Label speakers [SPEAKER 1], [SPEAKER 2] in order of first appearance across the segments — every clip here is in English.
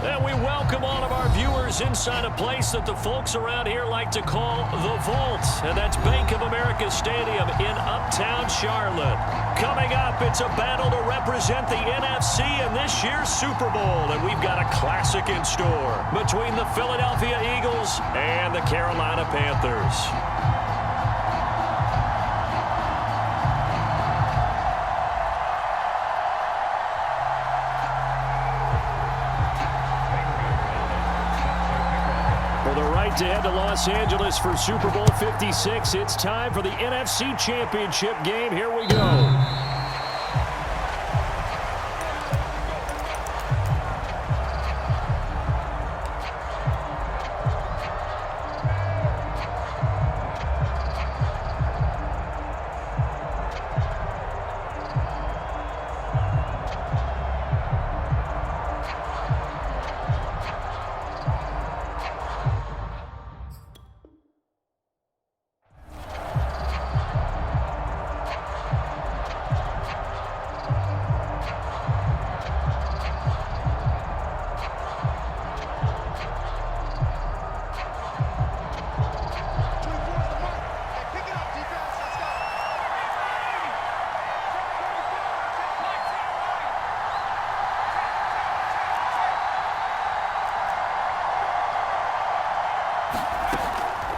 [SPEAKER 1] And we welcome all of our viewers inside a place that the folks around here like to call the Vault. And that's Bank of America Stadium in Uptown Charlotte. Coming up, it's a battle to represent the NFC in this year's Super Bowl. And we've got a classic in store between the Philadelphia Eagles and the Carolina Panthers. To head to Los Angeles for Super Bowl 56. It's time for the NFC Championship game. Here we go.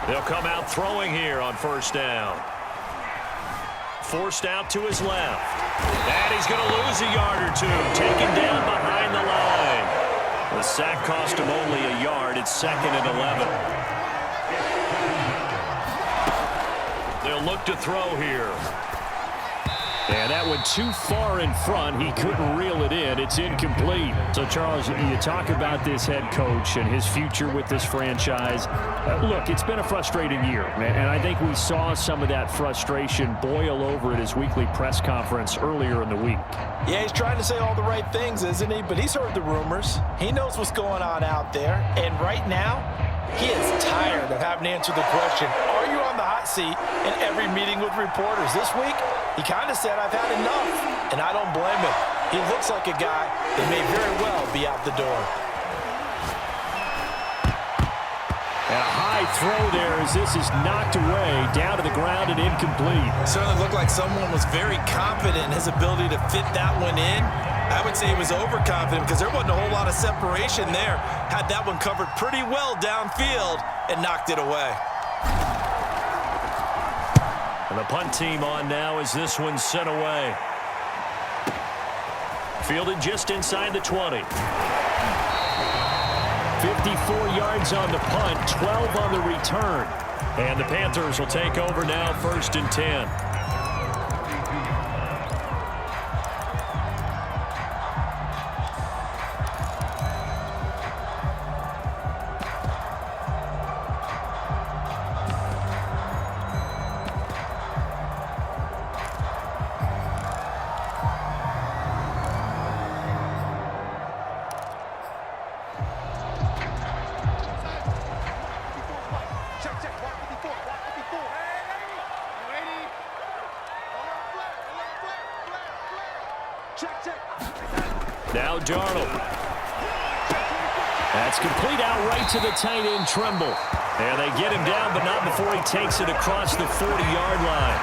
[SPEAKER 1] They'll come out throwing here on first down. Forced out to his left. And he's going to lose a yard or two. Taken down behind the line. The sack cost him only a yard. It's 2nd and 11. They'll look to throw here. And that went too far in front. He couldn't reel it in. It's incomplete. So, Charles, you talk about this head coach and his future with this franchise. Look, it's been a frustrating year, and I think we saw some of that frustration boil over at his weekly press conference earlier in the week.
[SPEAKER 2] Yeah, he's trying to say all the right things, isn't he? But he's heard the rumors. He knows what's going on out there. And right now, he is tired of having to answer the question, are you on the hot seat in every meeting with reporters? This week, he kind of said, I've had enough, and I don't blame him. He looks like a guy that may very well be out the door.
[SPEAKER 1] And a high throw there as this is knocked away, down to the ground and incomplete.
[SPEAKER 2] It certainly looked like someone was very confident in his ability to fit that one in. I would say he was overconfident because there wasn't a whole lot of separation there. Had that one covered pretty well downfield and knocked it away.
[SPEAKER 1] And the punt team on now as this one's sent away. Fielded just inside the 20. 54 yards on the punt, 12 on the return. And the Panthers will take over now, 1st and 10. Now Darnold. That's complete out right to the tight end, Rmbl2. And they get him down, but not before he takes it across the 40-yard line.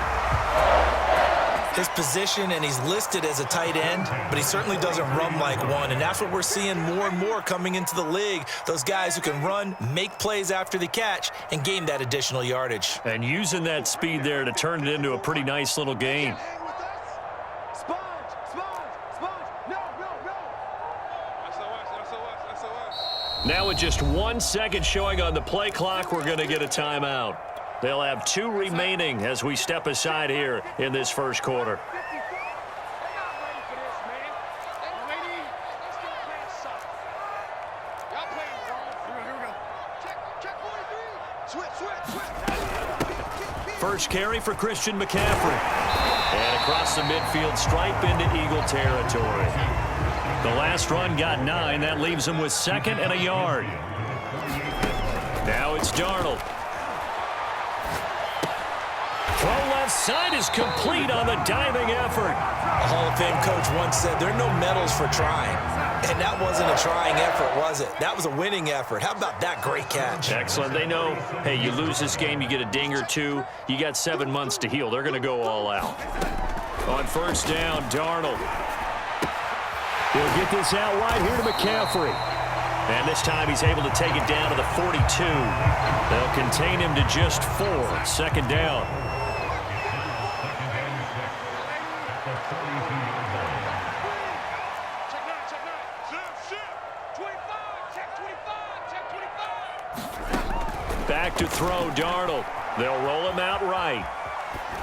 [SPEAKER 2] His position, and he's listed as a tight end, but he certainly doesn't run like one, and that's what we're seeing more and more coming into the league. Those guys who can run, make plays after the catch, and gain that additional yardage.
[SPEAKER 1] And using that speed there to turn it into a pretty nice little gain. Now with just 1 second showing on the play clock, we're going to get a timeout. They'll have 2 remaining as we step aside here in this first quarter. First carry for Christian McCaffrey. And across the midfield stripe into Eagle territory. The last run got 9. That leaves him with 2nd and a yard. Now it's Darnold. Throw left side is complete on the diving effort.
[SPEAKER 2] A Hall of Fame coach once said there are no medals for trying. And that wasn't a trying effort, was it? That was a winning effort. How about that great catch?
[SPEAKER 1] Excellent. They know, hey, you lose this game, you get a ding or two. You got 7 months to heal. They're going to go all out. On first down, Darnold. He'll get this out wide here to McCaffrey. And this time he's able to take it down to the 42. They'll contain him to just 4. Second down. Back to throw, Darnold. They'll roll him out right.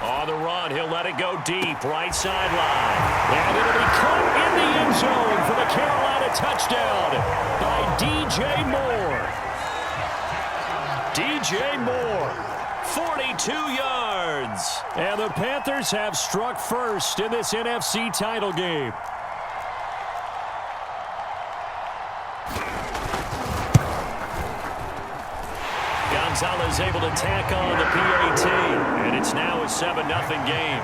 [SPEAKER 1] On the run, he'll let it go deep, right sideline. And it'll be caught in the end zone for the Carolina touchdown by D.J. Moore. D.J. Moore, 42 yards. And the Panthers have struck first in this NFC title game. Gonzalez able to tack on the PAT, and it's now a 7-0 game.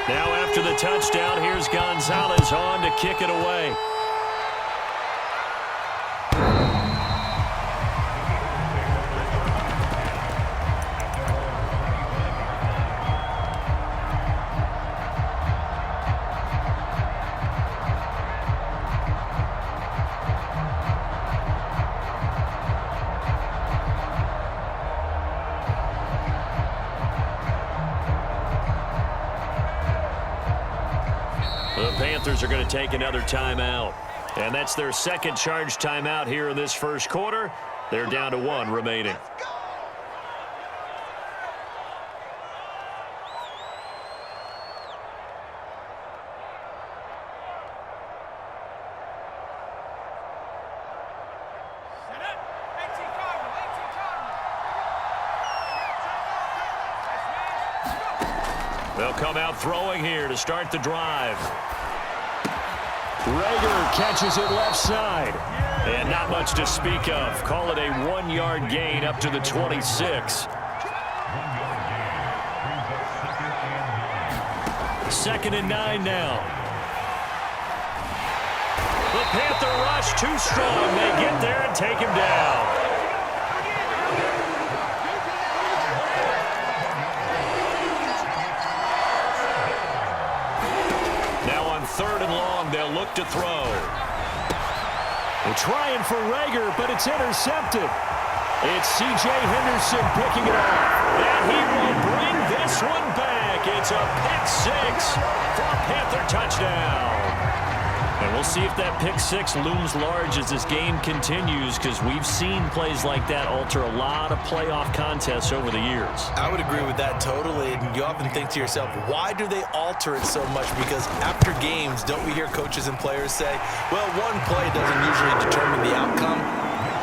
[SPEAKER 1] Now after the touchdown, here's Gonzalez on to kick it away. The Panthers are going to take another timeout. And that's their second charge timeout here in this first quarter. They're down to 1 remaining. They'll come out throwing here to start the drive. Rager catches it left side. And not much to speak of. Call it a 1-yard gain up to the 26. Second and 9 now. The Panther rush too strong. They get there and take him down. Third and long, they'll look to throw. They're trying for Rager, but it's intercepted. It's C.J. Henderson picking it up. And he will bring this one back. It's a pick-6 for a Panther touchdown. And we'll see if that pick-6 looms large as this game continues, because we've seen plays like that alter a lot of playoff contests over the years.
[SPEAKER 2] I would agree with that totally. And you often think to yourself, why do they alter it so much? Because after games, don't we hear coaches and players say, well, one play doesn't usually determine the outcome.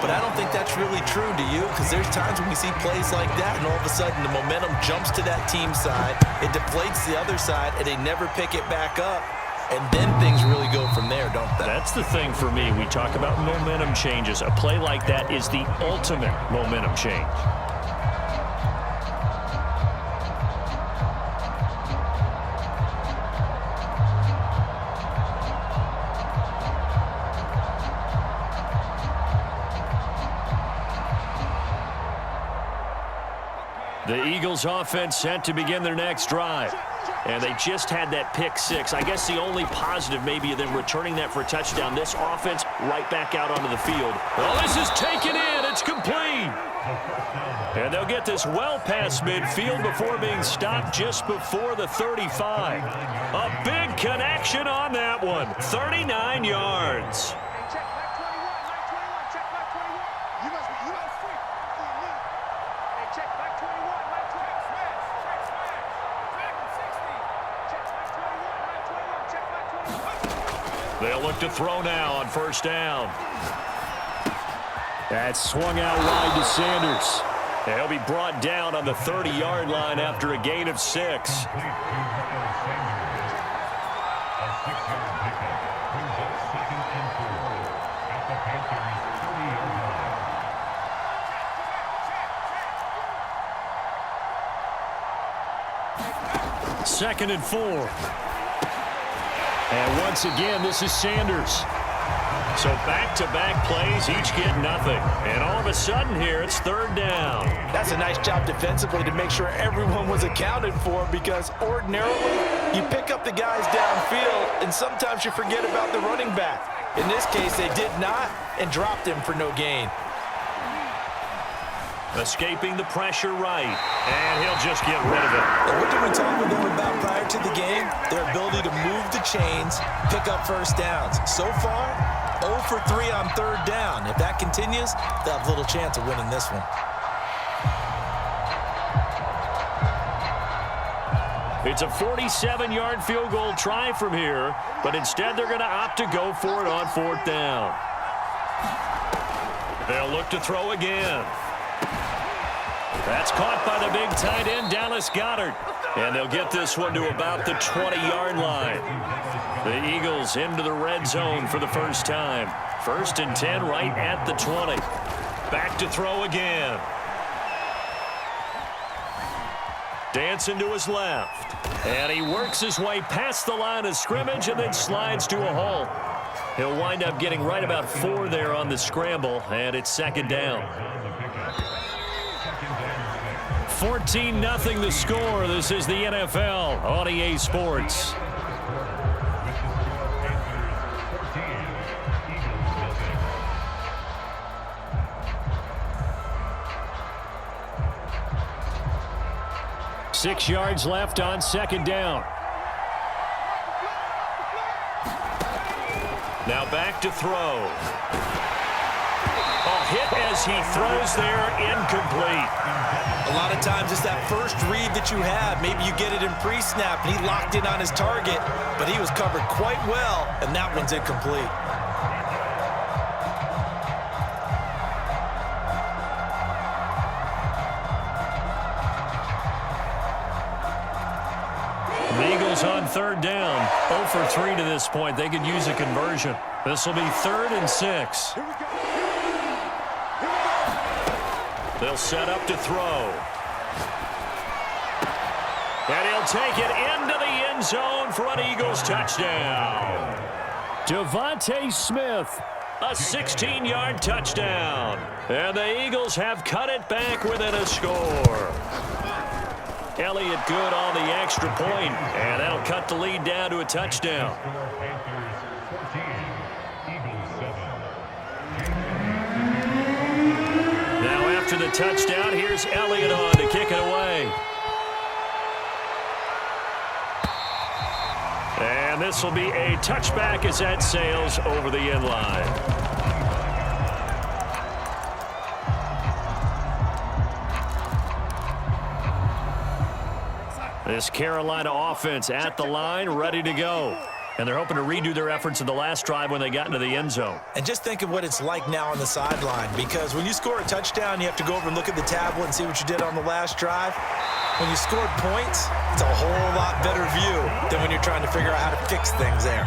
[SPEAKER 2] But I don't think that's really true, do you? Because there's times when we see plays like that, and all of a sudden the momentum jumps to that team side, it deflates the other side, and they never pick it back up. And then things really go from there, don't they?
[SPEAKER 1] That's the thing for me. We talk about momentum changes. A play like that is the ultimate momentum change. The Eagles offense set to begin their next drive. And they just had that pick-6. I guess the only positive maybe of them returning that for a touchdown. This offense right back out onto the field. Well, this is taken in. It's complete. And they'll get this well past midfield before being stopped just before the 35. A big connection on that one. 39 yards. They'll look to throw now on first down. That's swung out wide to Sanders. And he'll be brought down on the 30-yard line after a gain of 6. 2nd and 4. And once again, this is Sanders. So back-to-back plays, each get nothing. And all of a sudden here, it's 3rd down.
[SPEAKER 2] That's a nice job defensively to make sure everyone was accounted for, because ordinarily you pick up the guys downfield and sometimes you forget about the running back. In this case, they did not and dropped him for no gain.
[SPEAKER 1] Escaping the pressure right, and he'll just get rid of it.
[SPEAKER 2] And what did we talk with them about prior to the game? Their ability to move the chains, pick up first downs. So far, 0 for 3 on 3rd down. If that continues, they'll have little chance of winning this one.
[SPEAKER 1] It's a 47-yard field goal try from here, but instead they're going to opt to go for it on 4th down. They'll look to throw again. That's caught by the big tight end, Dallas Goedert. And they'll get this one to about the 20-yard line. The Eagles into the red zone for the first time. 1st and 10 right at the 20. Back to throw again. Dancing to his left. And he works his way past the line of scrimmage and then slides to a halt. He'll wind up getting right about 4 there on the scramble, and it's 2nd down. 14-0 the score. This is the NFL on EA Sports. Six yards left on 2nd down. Now back to throw. A hit as he throws there, incomplete.
[SPEAKER 2] A lot of times it's that first read that you have. Maybe you get it in pre-snap, and he locked in on his target, but he was covered quite well, and that one's incomplete.
[SPEAKER 1] The Eagles on 3rd down. 0 for 3 to this point. They could use a conversion. This will be 3rd and 6. They'll set up to throw. And he'll take it into the end zone for an Eagles touchdown. Devontae Smith, a 16-yard touchdown. And the Eagles have cut it back within a score. Elliott good on the extra point, and that'll cut the lead down to a touchdown. Now after the touchdown, here's Elliott on to kick it away. And this will be a touchback as that sails over the end line. This Carolina offense at the line, ready to go. And they're hoping to redo their efforts in the last drive when they got into the end zone.
[SPEAKER 2] And just think of what it's like now on the sideline, because when you score a touchdown, you have to go over and look at the tablet and see what you did on the last drive. When you scored points, it's a whole lot better view than when you're trying to figure out how to fix things there.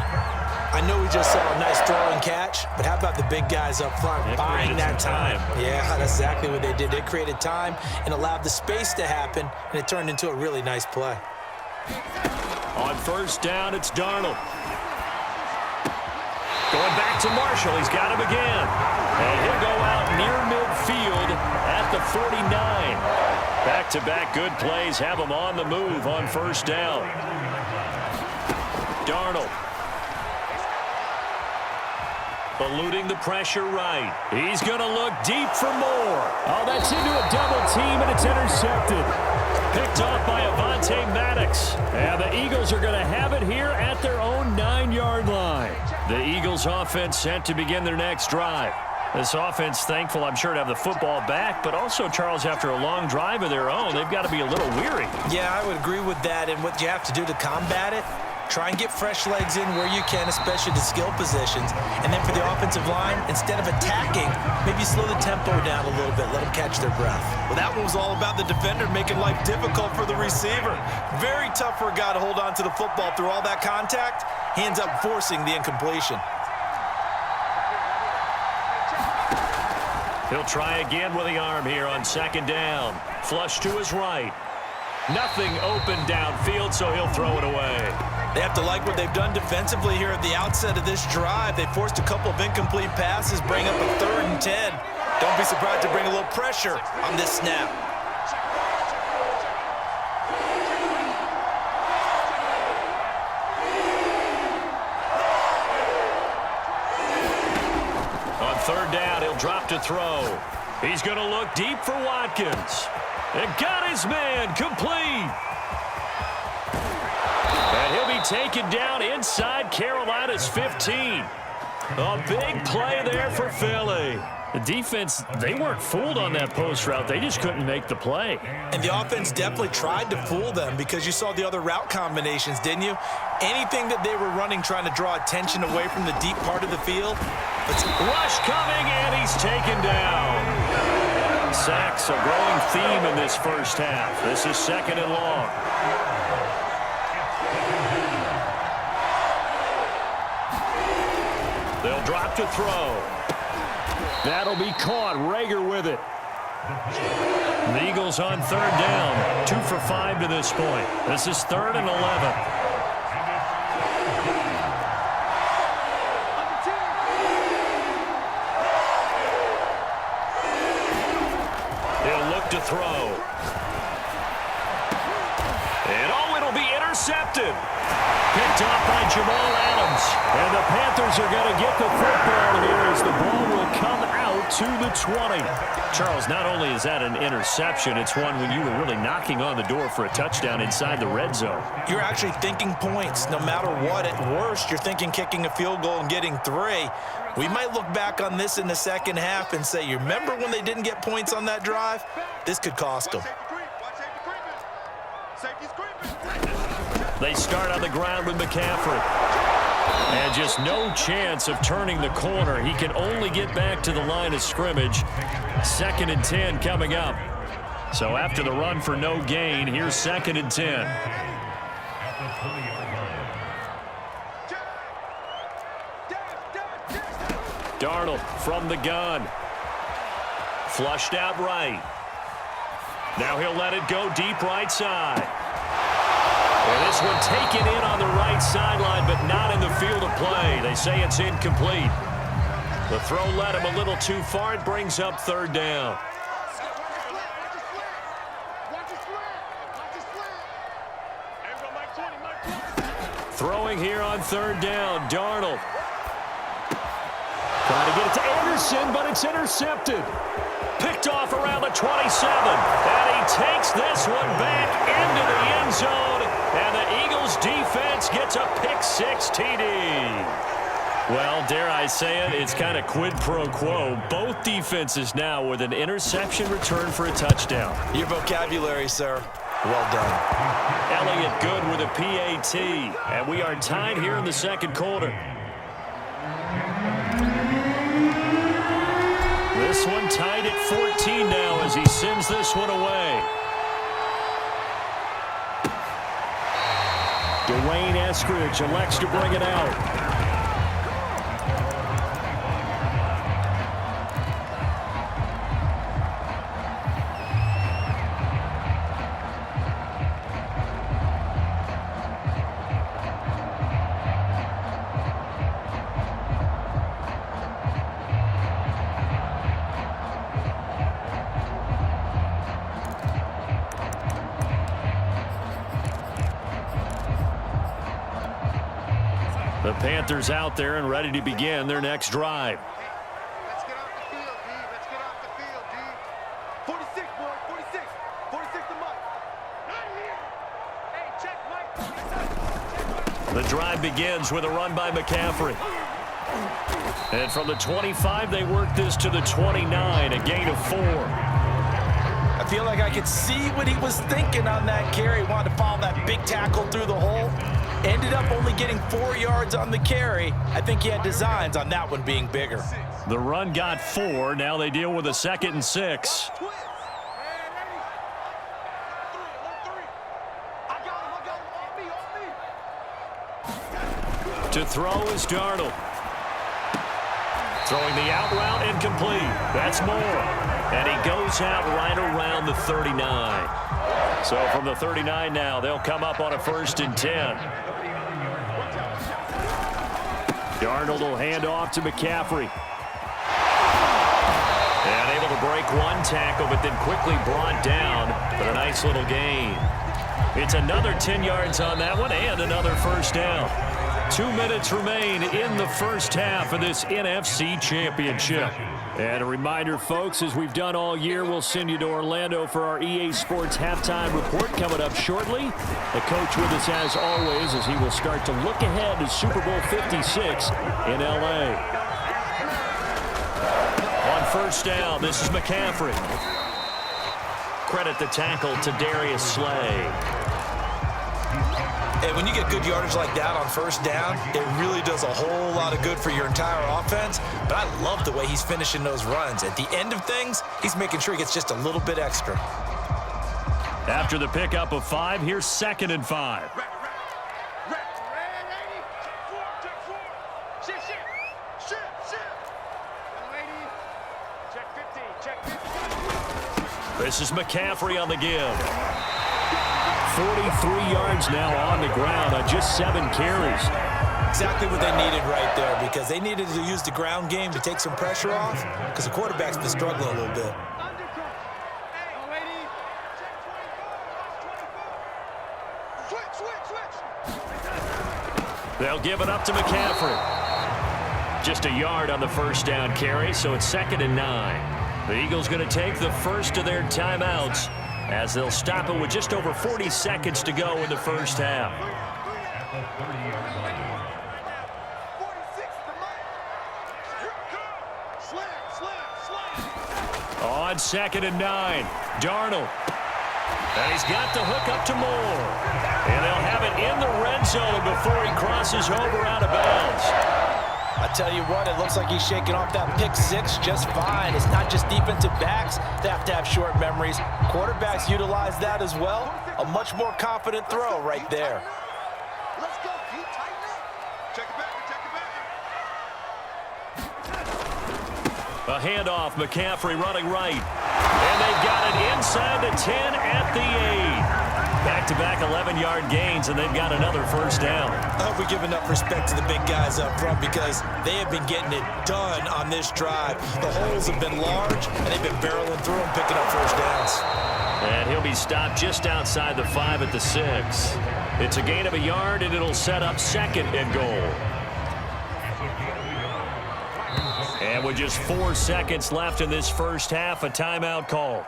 [SPEAKER 2] I know we just saw a nice throw and catch, but how about the big guys up front buying that time? Yeah, that's exactly what they did. They created time and allowed the space to happen, and it turned into a really nice play.
[SPEAKER 1] On 1st down, it's Darnold. Going back to Marshall. He's got him again. And he'll go out near midfield at the 49. Back-to-back good plays have him on the move on 1st down. Darnold. Eluding the pressure right. He's going to look deep for more. Oh, that's into a double team, and it's intercepted. Picked off by Avonte Maddox. And the Eagles are going to have it here at their own 9-yard line. The Eagles offense set to begin their next drive. This offense thankful, I'm sure, to have the football back, but also, Charles, after a long drive of their own, they've got to be a little weary. Yeah,
[SPEAKER 2] I would agree with that, and what you have to do to combat it, try and get fresh legs in where you can, especially the skill positions. And then for the offensive line, instead of attacking, maybe slow the tempo down a little bit, let them catch their breath. Well, that one was all about the defender making life difficult for the receiver. Very tough for a guy to hold on to the football through all that contact. He ends up forcing the incompletion.
[SPEAKER 1] He'll try again with the arm here on 2nd down. Flush to his right. Nothing open downfield, so he'll throw it away.
[SPEAKER 2] They have to like what they've done defensively here at the outset of this drive. They forced a couple of incomplete passes, bring up a 3rd and 10. Don't be surprised to bring a little pressure on this snap.
[SPEAKER 1] On 3rd down, he'll drop to throw. He's going to look deep for Watkins. And got his man complete. And he'll be taken down inside Carolina's 15. A big play there for Philly. The defense, they weren't fooled on that post route. They just couldn't make the play.
[SPEAKER 2] And the offense definitely tried to fool them because you saw the other route combinations, didn't you? Anything that they were running trying to draw attention away from the deep part of the field.
[SPEAKER 1] Rush coming, and he's taken down. Sacks, a growing theme in this first half. This is 2nd and long. They'll drop to throw. That'll be caught. Rager with it. The Eagles on 3rd down. 2 for 5 to this point. This is 3rd and 11. To throw. And it'll be intercepted. Picked off by Jamal Adams. And the Panthers are going to get the football here as the ball will come out to the 20. Charles, not only is that an interception, it's one when you were really knocking on the door for a touchdown inside the red zone.
[SPEAKER 2] You're actually thinking points no matter what. At worst, you're thinking kicking a field goal and getting 3. We might look back on this in the second half and say, you remember when they didn't get points on that drive? This could cost them.
[SPEAKER 1] They start on the ground with McCaffrey. And just no chance of turning the corner. He can only get back to the line of scrimmage. 2nd and 10 coming up. So after the run for no gain, here's 2nd and 10. Darnold from the gun. Flushed out right. Now he'll let it go deep right side. And this one taken in on the right sideline, but not in the field of play. They say it's incomplete. The throw led him a little too far. It brings up 3rd down. Throwing here on 3rd down, Darnold. Trying to get it to Anderson, but it's intercepted. Picked off around the 27. And he takes this one back into the end zone. And the Eagles defense gets a pick-6 TD. Well, dare I say it, it's kind of quid pro quo. Both defenses now with an interception return for a touchdown.
[SPEAKER 2] Your vocabulary, sir. Well done.
[SPEAKER 1] Elliott good with a PAT. And we are tied here in the 2nd quarter. This one tied at 14 now as he sends this one away. Dwayne Eskridge elects to bring it out. The Panthers out there and ready to begin their next drive.
[SPEAKER 3] Let's get off the field, D. Let's get off the field, D. 46, boy. 46. 46 to Mike. Right here. Hey, check Mike.
[SPEAKER 1] The drive begins with a run by McCaffrey. And from the 25, they work this to the 29, a gain of 4.
[SPEAKER 2] I feel like I could see what he was thinking on that carry. He wanted to follow that big tackle through the hole. Ended up only getting 4 yards on the carry. I think he had designs on that one being bigger.
[SPEAKER 1] The run got 4. Now they deal with a 2nd and 6. To throw is Darnold. Throwing the out route incomplete. That's Moore. And he goes out right around the 39. So from the 39 now, they'll come up on a 1st and 10. Darnold will hand off to McCaffrey. And able to break one tackle, but then quickly brought down. But a nice little gain. It's another 10 yards on that one and another 1st down. 2 minutes remain in the first half of this NFC Championship. And a reminder, folks, as we've done all year, we'll send you to Orlando for our EA Sports halftime report coming up shortly. The coach with us as always as he will start to look ahead to Super Bowl 56 in L.A. On 1st down, this is McCaffrey. Credit the tackle to Darius Slay.
[SPEAKER 2] And when you get good yardage like that on 1st down, it really does a whole lot of good for your entire offense. But I love the way he's finishing those runs. At the end of things, he's making sure he gets just a little bit extra.
[SPEAKER 1] After the pickup of 5, here's 2nd and 5. This is McCaffrey on the give. 43 yards now on the ground on just 7 carries.
[SPEAKER 2] Exactly what they needed right there, because they needed to use the ground game to take some pressure off, because the quarterback's been struggling a little bit.
[SPEAKER 1] They'll give it up to McCaffrey. Just a yard on the 1st down carry, so it's 2nd and 9. The Eagles going to take the first of their timeouts as they'll stop it with just over 40 seconds to go in the first half. On 2nd and 9, Darnold. And he's got the hook up to Moore. And they'll have it in the red zone before he crosses over out of bounds.
[SPEAKER 2] I tell you what, it looks like he's shaking off that pick 6 just fine. It's not just defensive backs that have to have short memories. Quarterbacks utilize that as well. A much more confident throw right there.
[SPEAKER 3] Let's go, Pete. Tighten up. Check it back.
[SPEAKER 1] A handoff, McCaffrey running right. And they've got it inside the 10 at the 8. Back-to-back 11-yard gains, and they've got another 1st down.
[SPEAKER 2] I hope we give enough respect to the big guys up front, because they have been getting it done on this drive. The holes have been large, and they've been barreling through them, picking up 1st downs.
[SPEAKER 1] And he'll be stopped just outside the 5 at the 6. It's a gain of a yard, and it'll set up 2nd and goal. And with just 4 seconds left in this first half, a timeout call.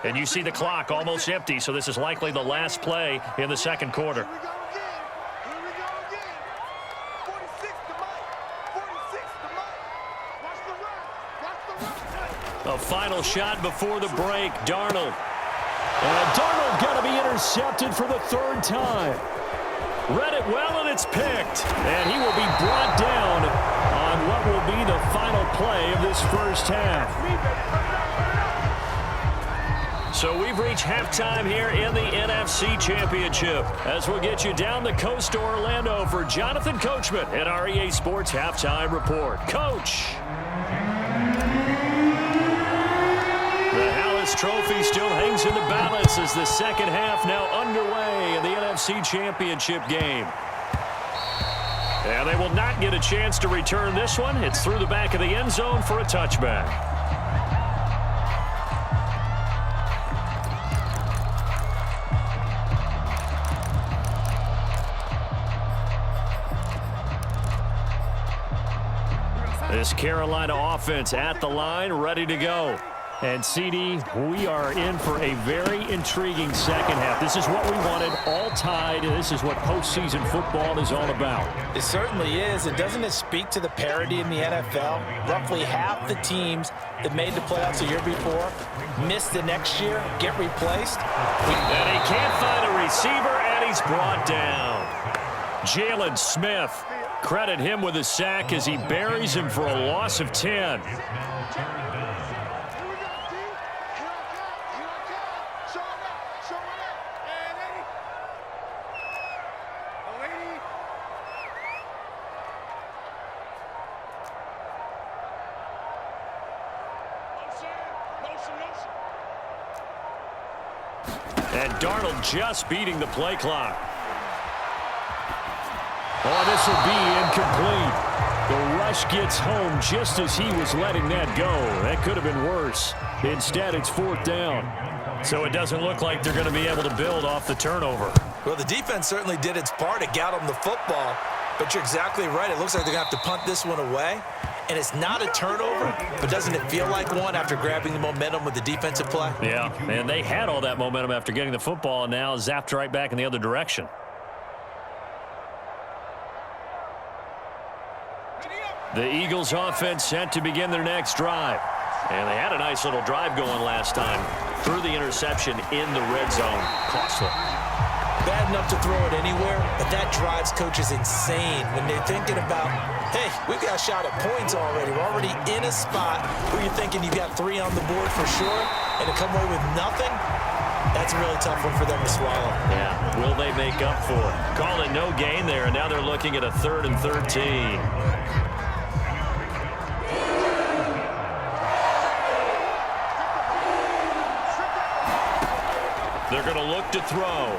[SPEAKER 1] And you see the clock almost empty, so this is likely the last play in the 2nd quarter.
[SPEAKER 3] Here we go again. 46 to Mike. 46 to Mike. Watch the run.
[SPEAKER 1] A final shot before the break, Darnold. And Darnold got to be intercepted for the 3rd time. Read it well, and it's picked. And he will be brought down on what will be the final play of this first half. So we've reached halftime here in the NFC Championship as we'll get you down the coast to Orlando for Jonathan Coachman at our EA Sports Halftime Report. Coach. The Hallis Trophy still hangs in the balance as the second half now underway in the NFC Championship game. And they will not get a chance to return this one. It's through the back of the end zone for a touchback. This Carolina offense at the line, ready to go. And, CD, we are in for a very intriguing second half. This is what we wanted, all tied. This is what postseason football is all about.
[SPEAKER 2] It certainly is. And doesn't it speak to the parity in the NFL? Roughly half the teams that made the playoffs the year before miss the next year, get replaced.
[SPEAKER 1] And he can't find a receiver, and he's brought down. Jalen Smith. Credit him with a sack as he buries him for a loss of 10.
[SPEAKER 3] Motion.
[SPEAKER 1] Darnold just beating the play clock. Oh, this will be incomplete. The rush gets home just as he was letting that go. That could have been worse. Instead, it's 4th down. So it doesn't look like they're going to be able to build off the turnover.
[SPEAKER 2] Well, the defense certainly did its part to get them the football. But you're exactly right. It looks like they're going to have to punt this one away. And it's not a turnover, but doesn't it feel like one after grabbing the momentum with the defensive play?
[SPEAKER 1] Yeah, and they had all that momentum after getting the football, and now zapped right back in the other direction. The Eagles offense set to begin their next drive. And they had a nice little drive going last time. Threw the interception in the red zone. Costly.
[SPEAKER 2] Bad enough to throw it anywhere, but that drives coaches insane when they're thinking about, hey, we've got a shot at points already. We're already in a spot where you're thinking you've got 3 on the board for sure, and to come away with nothing, that's a really tough one for them to swallow.
[SPEAKER 1] Yeah, will they make up for it? Call it no gain there, and now they're looking at a 3rd and 13. They're going to look to throw.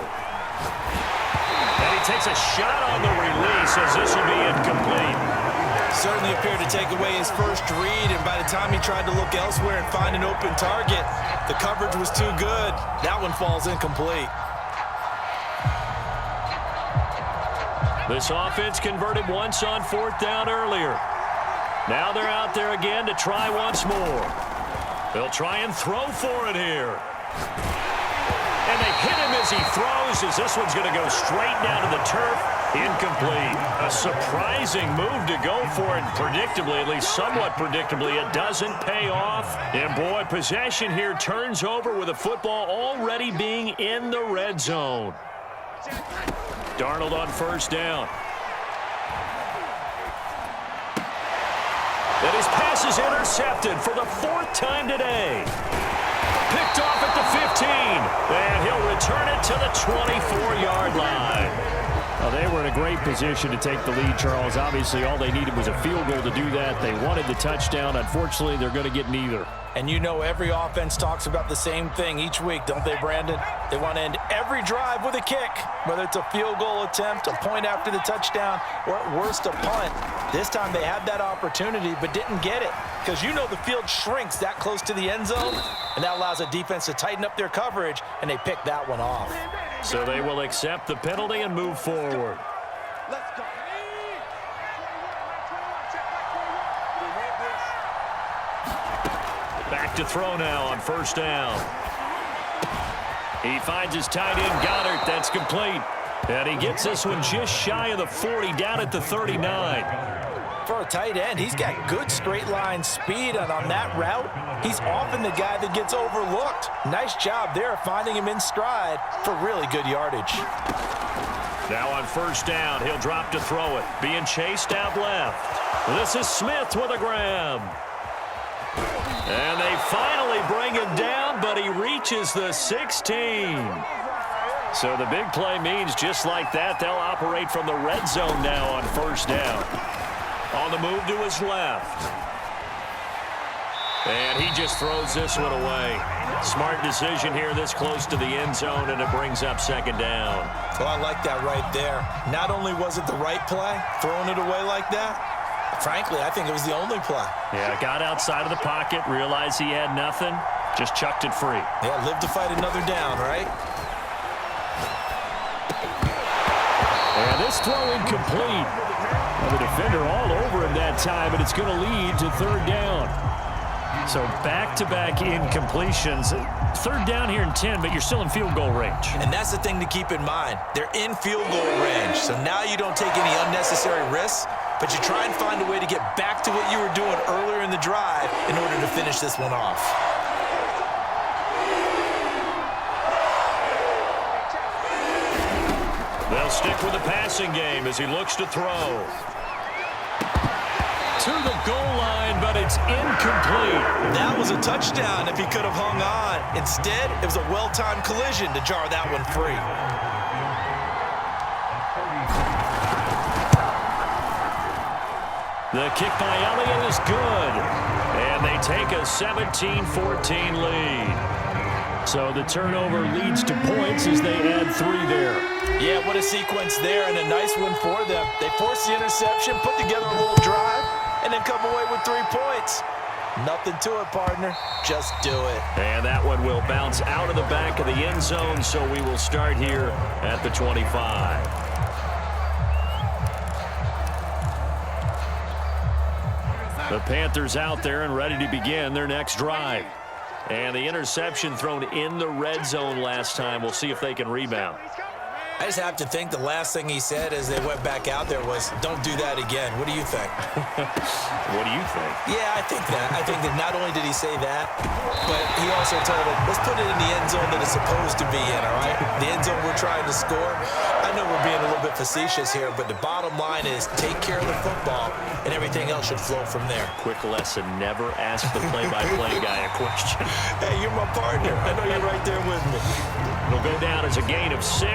[SPEAKER 1] And he takes a shot on the release as this will be incomplete.
[SPEAKER 2] Certainly appeared to take away his first read, and by the time he tried to look elsewhere and find an open target, the coverage was too good. That one falls incomplete.
[SPEAKER 1] This offense converted once on 4th down earlier. Now they're out there again to try once more. They'll try and throw for it here. And they hit him as he throws, as this one's going to go straight down to the turf. Incomplete. A surprising move to go for it. Predictably, at least somewhat predictably, it doesn't pay off. And boy, possession here turns over with the football already being in the red zone. Darnold on 1st down. And his pass is intercepted for the 4th time today. Picked off at the 15, and he'll return it to the 24-yard line. Well, they were in a great position to take the lead, Charles. Obviously, all they needed was a field goal to do that. They wanted the touchdown. Unfortunately, they're going to get neither.
[SPEAKER 2] And you know every offense talks about the same thing each week, don't they, Brandon? They want to end every drive with a kick, whether it's a field goal attempt, a point after the touchdown, or at worst a punt. This time they had that opportunity but didn't get it because you know the field shrinks that close to the end zone, and that allows a defense to tighten up their coverage, and they pick that one off.
[SPEAKER 1] So they will accept the penalty and move forward.
[SPEAKER 3] Let's go.
[SPEAKER 1] Back to throw now on 1st down. He finds his tight end, Goddard. That's complete. And he gets this one just shy of the 40, down at the 39.
[SPEAKER 2] For a tight end, he's got good straight line speed, and on that route, he's often the guy that gets overlooked. Nice job there finding him in stride for really good yardage.
[SPEAKER 1] Now on 1st down, he'll drop to throw it. Being chased out left. This is Smith with a grab. And they finally bring him down, but he reaches the 16. So the big play means just like that, they'll operate from the red zone now on 1st down. On the move to his left. And he just throws this one away. Smart decision here this close to the end zone, and it brings up 2nd down.
[SPEAKER 2] Well, I like that right there. Not only was it the right play, throwing it away like that, frankly, I think it was the only play.
[SPEAKER 1] Yeah, got outside of the pocket, realized he had nothing, just chucked it free.
[SPEAKER 2] Yeah, live to fight another down, right?
[SPEAKER 1] And this throw incomplete. The defender all over him that time, and it's going to lead to 3rd down. So back-to-back incompletions. 3rd down here in 10, but you're still in field goal range.
[SPEAKER 2] And that's the thing to keep in mind. They're in field goal range, so now you don't take any unnecessary risks, but you try and find a way to get back to what you were doing earlier in the drive in order to finish this one off.
[SPEAKER 1] They'll stick with the passing game as he looks to throw. To the goal line, but it's incomplete.
[SPEAKER 2] That was a touchdown if he could have hung on. Instead, it was a well-timed collision to jar that one free.
[SPEAKER 1] The kick by Elliott is good. And they take a 17-14 lead. So the turnover leads to points as they add 3 there.
[SPEAKER 2] Yeah, what a sequence there, and a nice one for them. They force the interception, put together a little drive, and then come away with 3 points. Nothing to it, partner. Just do it.
[SPEAKER 1] And that one will bounce out of the back of the end zone, so we will start here at the 25. The Panthers out there and ready to begin their next drive. And the interception thrown in the red zone last time. We'll see if they can rebound.
[SPEAKER 2] I just have to think the last thing he said as they went back out there was, don't do that again. What do you think?
[SPEAKER 1] What do you think?
[SPEAKER 2] Yeah, I think that. I think that not only did he say that, but he also told him, let's put it in the end zone that it's supposed to be in, all right? The end zone we're trying to score. I know we're being a little bit facetious here, but the bottom line is take care of the football, and everything else should flow from there.
[SPEAKER 1] Quick lesson, never ask the play-by-play guy a question.
[SPEAKER 2] Hey, you're my partner. I know you're right there with me.
[SPEAKER 1] It'll go down as a gain of 6.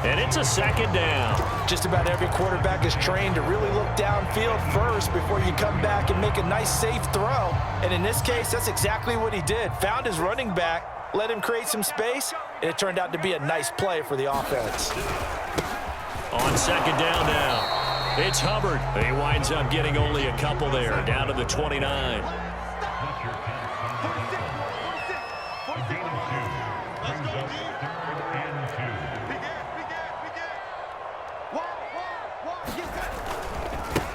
[SPEAKER 1] And it's a second down.
[SPEAKER 2] Just about every quarterback is trained to really look downfield first before you come back and make a nice, safe throw. And in this case, that's exactly what he did. Found his running back, let him create some space, and it turned out to be a nice play for the offense.
[SPEAKER 1] On second down now, it's Hubbard. He winds up getting only a couple there, down to the 29.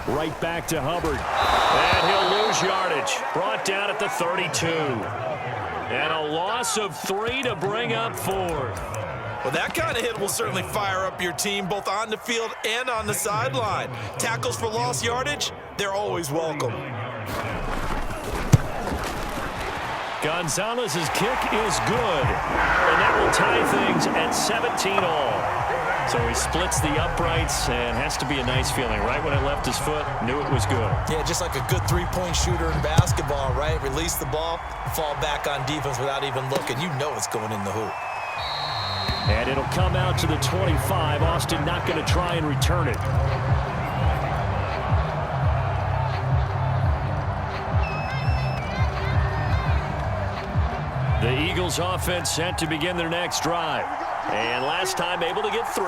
[SPEAKER 1] Right back to Hubbard. And he'll lose yardage. Brought down at the 32. And a loss of 3 to bring up 4.
[SPEAKER 2] Well, that kind of hit will certainly fire up your team, both on the field and on the sideline. Tackles for lost yardage, they're always welcome.
[SPEAKER 1] Gonzalez's kick is good. And that will tie things at 17 all. So he splits the uprights and has to be a nice feeling. Right when it left his foot, knew it was good.
[SPEAKER 2] Yeah, just like a good three-point shooter in basketball, right? Release the ball, fall back on defense without even looking. You know it's going in the hoop.
[SPEAKER 1] And it'll come out to the 25. Austin not going to try and return it. The Eagles offense set to begin their next drive. And last time able to get 3.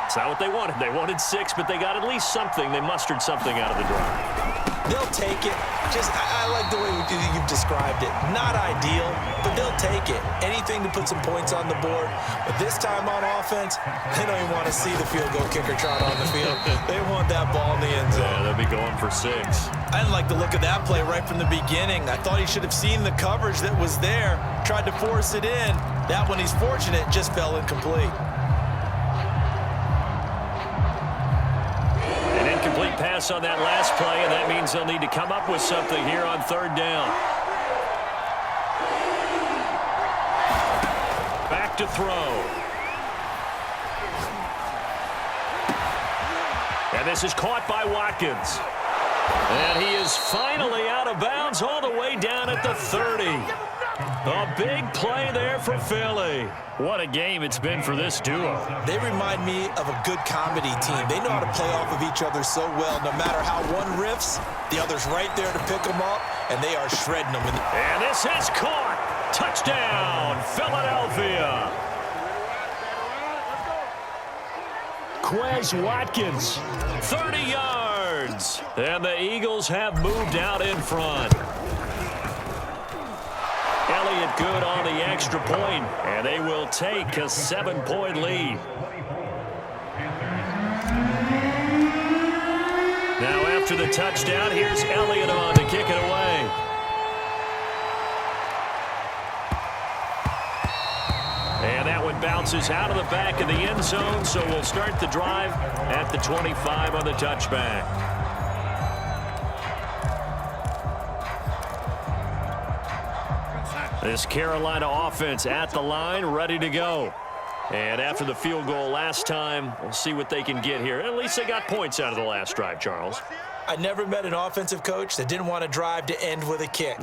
[SPEAKER 1] It's not what they wanted. They wanted 6, but they got at least something. They mustered something out of the drive.
[SPEAKER 2] They'll take it. I like the way you've described it. Not ideal, but they'll take it. Anything to put some points on the board. But this time on offense, they don't even want to see the field goal kicker trot on the field. They want that ball in the end zone.
[SPEAKER 1] Yeah, they'll be going for 6.
[SPEAKER 2] I didn't like the look of that play right from the beginning. I thought he should have seen the coverage that was there, tried to force it in. That one, he's fortunate, just fell incomplete.
[SPEAKER 1] An incomplete pass on that last play, and that means they'll need to come up with something here on third down. Back to throw. And this is caught by Watkins. And he is finally out of bounds all the way down at the 30. A big play there for Philly. What a game it's been for this duo.
[SPEAKER 2] They remind me of a good comedy team. They know how to play off of each other so well. No matter how one riffs, the other's right there to pick them up, and they are shredding them.
[SPEAKER 1] And this is caught. Touchdown, Philadelphia. Quez Watkins, 30 yards. And the Eagles have moved out in front. Elliott good on the extra point, and they will take a 7-point lead. Now after the touchdown, here's Elliott on to kick it away. And that one bounces out of the back of the end zone, so we'll start the drive at the 25 on the touchback. This Carolina offense at the line, ready to go. And after the field goal last time, we'll see what they can get here. At least they got points out of the last drive, Charles.
[SPEAKER 2] I never met an offensive coach that didn't want to drive to end with a kick.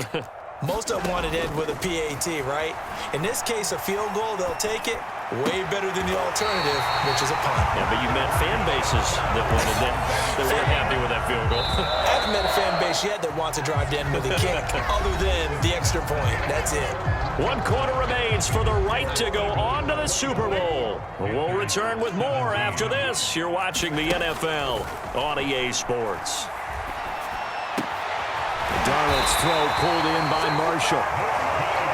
[SPEAKER 2] Most of them wanted to end with a PAT, right? In this case, a field goal, they'll take it. Way better than the alternative, which is a punt.
[SPEAKER 1] Yeah, but you met fan bases that wanted that weren't happy with that field goal.
[SPEAKER 2] I haven't met a fan base yet that wants to drive to end with a kick other than the extra point. That's it.
[SPEAKER 1] 1 quarter remains for the right to go on to the Super Bowl. We'll return with more after this. You're watching the NFL on EA Sports. Darnold's throw pulled in by Marshall.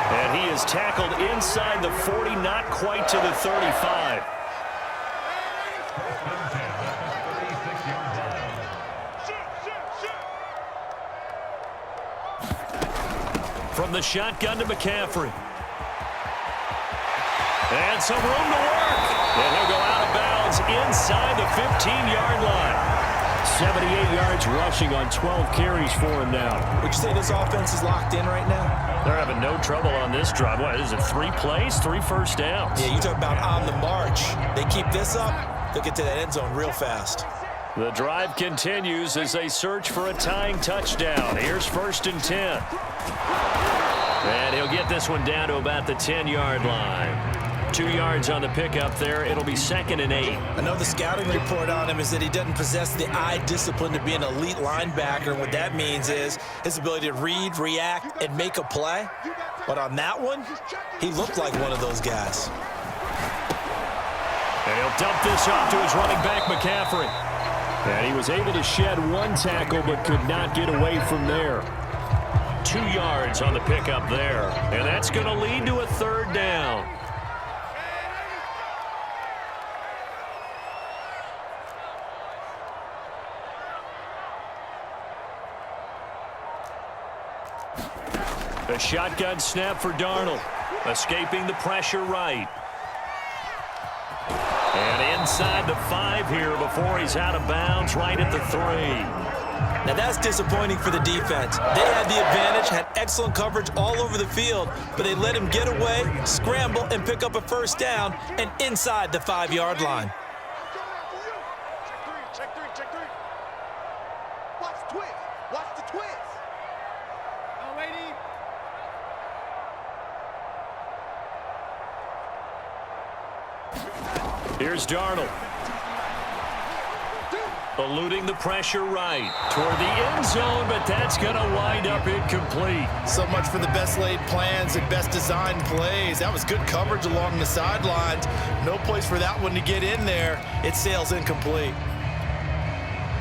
[SPEAKER 1] And he is tackled inside the 40, not quite to the 35. From the shotgun to McCaffrey. And some room to work. And he'll go out of bounds inside the 15-yard line. 78 yards rushing on 12 carries for him now.
[SPEAKER 2] Would you say this offense is locked in right now?
[SPEAKER 1] They're having no trouble on this drive. What is it, 3 plays, 3 first downs?
[SPEAKER 2] Yeah, you talk about on the march. They keep this up, they'll get to that end zone real fast.
[SPEAKER 1] The drive continues as they search for a tying touchdown. Here's 1st and 10. And he'll get this one down to about the 10-yard line. 2 yards on the pickup there. It'll be 2nd and 8.
[SPEAKER 2] I know the scouting report on him is that he doesn't possess the eye discipline to be an elite linebacker. And what that means is his ability to read, react, and make a play. But on that one, he looked like one of those guys.
[SPEAKER 1] And he'll dump this off to his running back, McCaffrey. And he was able to shed 1 tackle but could not get away from there. 2 yards on the pickup there. And that's going to lead to a 3rd down. A shotgun snap for Darnold. Escaping the pressure right. And inside the 5 here before he's out of bounds right at the 3.
[SPEAKER 2] Now that's disappointing for the defense. They had the advantage, had excellent coverage all over the field, but they let him get away, scramble, and pick up a 1st down and inside the 5-yard line.
[SPEAKER 3] Check three. Watch the twist. Watch the twist. Oh, lady.
[SPEAKER 1] Here's Darnold. Eluding the pressure right toward the end zone, but that's going to wind up incomplete.
[SPEAKER 2] So much for the best laid plans and best designed plays. That was good coverage along the sidelines. No place for that one to get in there. It sails incomplete.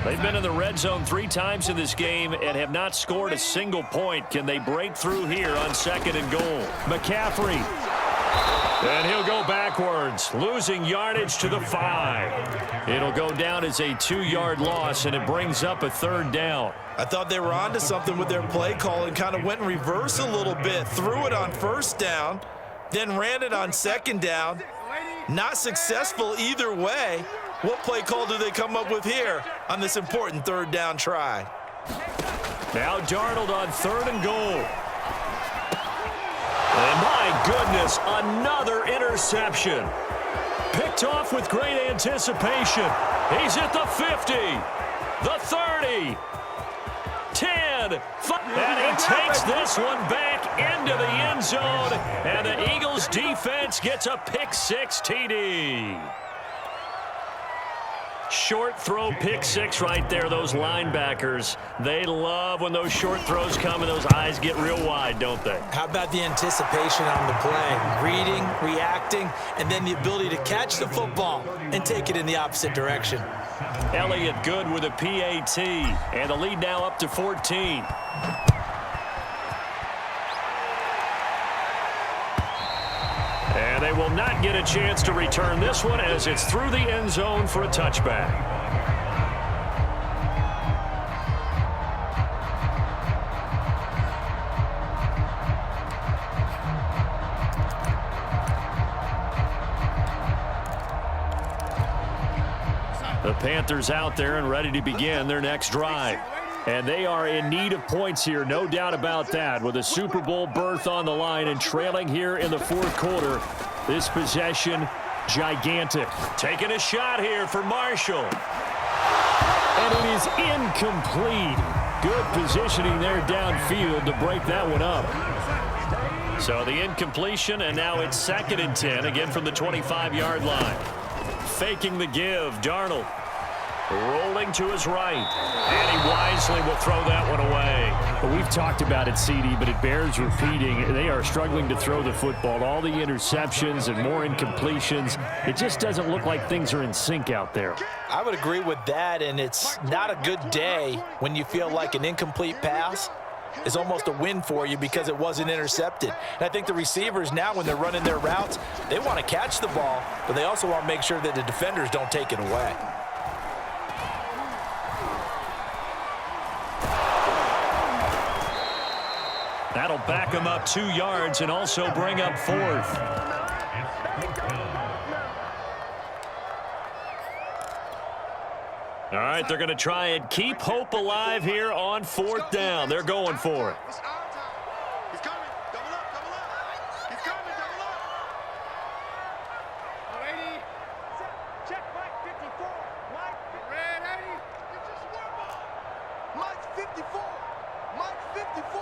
[SPEAKER 1] They've been in the red zone 3 times in this game and have not scored a single point. Can they break through here on 2nd and goal? McCaffrey. And he'll go backwards, losing yardage to the 5. It'll go down as a 2-yard loss, and it brings up a 3rd down.
[SPEAKER 2] I thought they were onto something with their play call and kind of went in reverse a little bit. Threw it on 1st down, then ran it on 2nd down. Not successful either way. What play call do they come up with here on this important 3rd down try?
[SPEAKER 1] Now Darnold on 3rd and goal. And my goodness, another interception. Picked off with great anticipation. He's at the 50, the 30, 10, 5. And he takes this one back into the end zone. And the Eagles defense gets a pick-6 TD. Short throw, pick-6 right there. Those linebackers, they love when those short throws come and those eyes get real wide, don't they?
[SPEAKER 2] How about the anticipation on the play? Reading, reacting, and then the ability to catch the football and take it in the opposite direction.
[SPEAKER 1] Elliott good with a PAT, and the lead now up to 14. And they will not get a chance to return this one as it's through the end zone for a touchback. The Panthers out there and ready to begin their next drive. And they are in need of points here, no doubt about that, with a Super Bowl berth on the line and trailing here in the 4th quarter. This possession, gigantic. Taking a shot here for Marshall. And it is incomplete. Good positioning there downfield to break that one up. So the incompletion, and now it's 2nd and 10, again from the 25-yard line. Faking the give, Darnold. Rolling to his right. And he wisely will throw that one away.
[SPEAKER 4] Well, we've talked about it, CD, but it bears repeating. They are struggling to throw the football. All the interceptions and more incompletions. It just doesn't look like things are in sync out there.
[SPEAKER 2] I would agree with that, and it's not a good day when you feel like an incomplete pass is almost a win for you because it wasn't intercepted. And I think the receivers now, when they're running their routes, they want to catch the ball, but they also want to make sure that the defenders don't take it away.
[SPEAKER 1] That'll back him up 2 yards and also bring up 4th. All right, they're going to try and keep hope alive here on 4th down. They're going for it.
[SPEAKER 3] It's our time. He's coming. Double up, double up. He's coming, double up. 80. Check Mike 54. Mike, red 80. It's just one ball. Mike's 54. Mike's 54.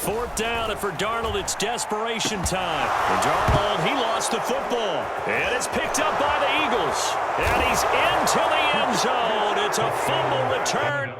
[SPEAKER 1] 4th down, and for Darnold, it's desperation time. For Darnold, he lost the football. And it's picked up by the Eagles. And he's into the end zone. It's a fumble return.